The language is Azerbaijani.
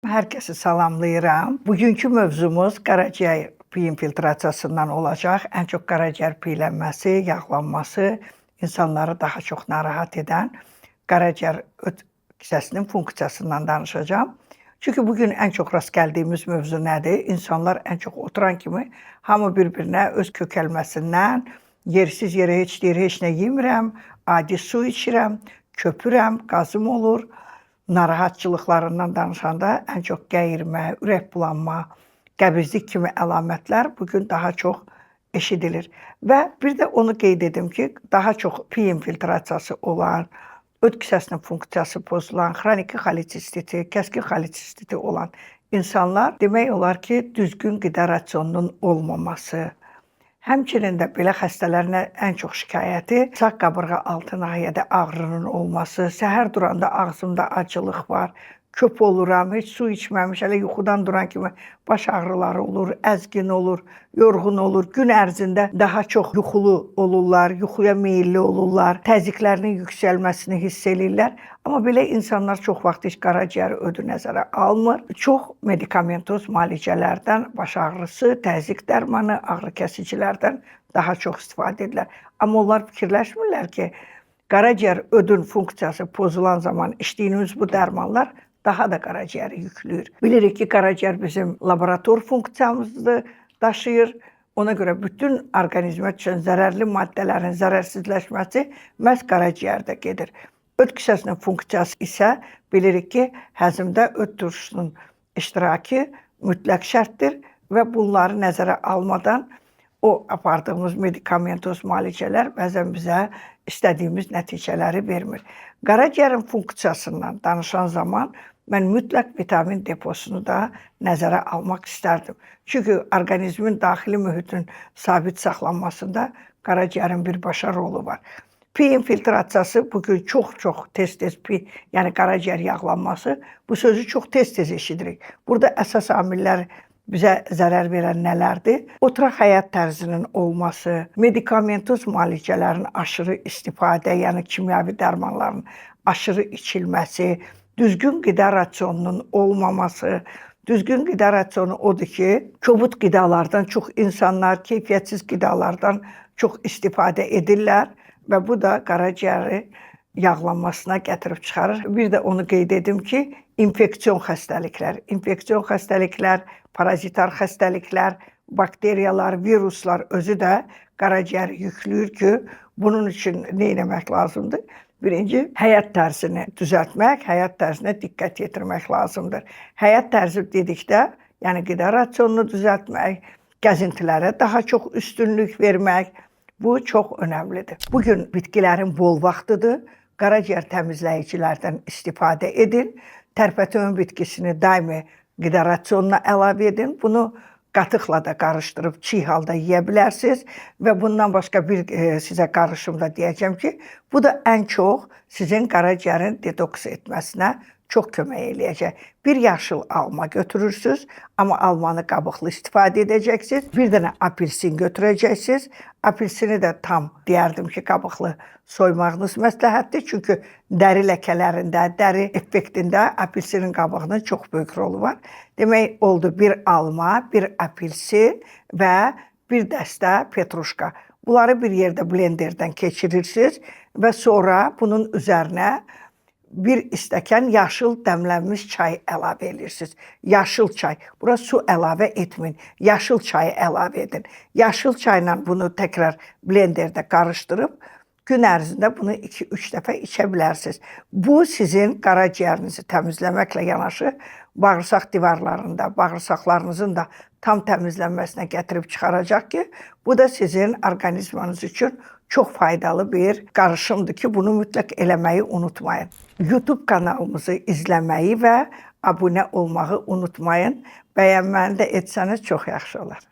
Hər kəsi salamlayıram. Bugünkü mövzumuz qaraciyər piy infiltrasiyasından olacaq. Ən çox qaraciyər piylənməsi, yağlanması insanları daha çox narahat edən qaraciyər öd kisəsinin funksiyasından danışacağam. Çünki bugün ən çox rast gəldiyimiz mövzu nədir? İnsanlar ən çox oturan kimi hamı bir-birinə öz kökəlməsindən yersiz yerə heç deyir, heç nə yemirəm, adi su içirəm, köpürəm, qazım olur. Narahatçılıqlarından danışanda ən çox gəyirmə, ürək bulanma, qəbizlik kimi əlamətlər bugün daha çox eşidilir. Və bir də onu qeyd edim ki, daha çox piy infiltrasiyası olan, öd kisəsinin funksiyası pozulan, xroniki xolecistiti, kəskin xolecistiti olan insanlar demək olar ki, düzgün qida rasionunun olmaması, həmçinin də belə xəstələrin ən çox şikayəti sağ qabırğa altı nahiyədə ağrının olması, səhər duranda ağzımda acılıq var, köp oluram, heç su içməmiş, hələ yuxudan duran kimi baş ağrıları olur, əzgin olur, yorğun olur, gün ərzində daha çox yuxulu olurlar, yuxuya meyilli olurlar, təzyiqlərinin yüksəlməsini hiss eləyirlər. Amma belə insanlar çox vaxt heç qaraciyər ödü nəzərə almır. Çox medikamentoz müalicələrdən baş ağrısı, təzyiq dərmanı, ağrı kəsicilərdən daha çox istifadə edirlər. Amma onlar fikirləşmirlər ki, qaraciyər ödün funksiyası pozulan zaman içdiyimiz bu dərmanlar daha da qaraciyəri yükləyir. Bilirik ki, qaraciyər bizim laborator funksiyamızı daşıyır. Ona görə bütün orqanizmə düşən zərərli maddələrin zərərsizləşməsi məhz qaraciyərdə gedir. Öd kisəsinin funksiyası isə bilirik ki, həzmdə öd turşusunun iştirakı mütləq şərtdir və bunları nəzərə almadan o apardığımız medikamentoz müalicələr bəzən bizə istədiyimiz nəticələri vermir. Qaraciyərin funksiyasından danışan zaman mən mütləq vitamin deposunu da nəzərə almaq istərdim. Çünki orqanizmin daxili mühitin sabit saxlanmasında qaraciyərin birbaşa rolu var. Piy infiltrasiyası bugün çox tez-tez yəni qaraciyər yağlanması, bu sözü çox tez-tez eşidirik. Burada əsas amillər bizə zərər verən nələrdir? Oturaq həyat tərzinin olması, medikamentoz müalicələrin aşırı istifadə, yəni kimyəvi dərmanların aşırı içilməsi, düzgün qida rasionunun olmaması. Düzgün qida rasionu odur ki, kobud qidalardan çox insanlar keyfiyyətsiz qidalardan çox istifadə edirlər və bu da qaraciyəri yağlanmasına gətirib çıxarır. Bir də onu qeyd edim ki, infeksion xəstəliklər, parazitar xəstəliklər, bakteriyalar, viruslar özü də qaraciyəri yükləyir ki, bunun üçün nə etmək lazımdır? Birinci, həyat tərzini düzəltmək, həyat tərzinə diqqət yetirmək lazımdır. Həyat tərzi dedikdə, yəni qida rasionunu düzəltmək, gəzintilərə daha çox üstünlük vermək, bu çox önəmlidir. Bugün bitkilərin bol vaxtıdır, qaraciyər təmizləyicilərdən istifadə edin, tərpətön bitkisini daimi qida rasionuna əlavə edin, bunu qatıqla da qarışdırıb çiy halda yeyə bilərsiniz və bundan başqa bir sizə qarışımda deyəcəm ki, bu da ən çox sizin qaraciyərin detoks etməsinə çox kömək eləyəcək. Bir yaşıl alma götürürsünüz, amma almanı qabıqlı istifadə edəcəksiniz. Bir dənə apelsin götürəcəksiniz. Apelsini də tam deyərdim ki, qabıqlı soymağınız məsləhətdir. Çünki dəri ləkələrində, dəri effektində apelsinin qabığının çox böyük rolu var. Demək oldu bir alma, bir apelsin və bir dəstə petruşka. Bunları bir yerdə blenderdən keçirirsiniz və sonra bunun üzərinə bir stəkan yaşıl dəmlənmiş çay əlavə edirsiniz. Yaşıl çay. Bura su əlavə etməyin. Yaşıl çayı əlavə edin. Yaşıl çayla bunu təkrar blenderdə qarışdırıb gün ərzində bunu 2-3 dəfə içə bilərsiniz. Bu sizin qaraciyərinizi təmizləməklə yanaşı bağırsaq divarlarında, bağırsaqlarınızın da tam təmizlənməsinə gətirib çıxaracaq ki, bu da sizin orqanizmanız üçün çox faydalı bir qarışımdır ki, bunu mütləq eləməyi unutmayın. YouTube kanalımızı izləməyi və abunə olmağı unutmayın. Bəyənməni də etsəniz çox yaxşı olar.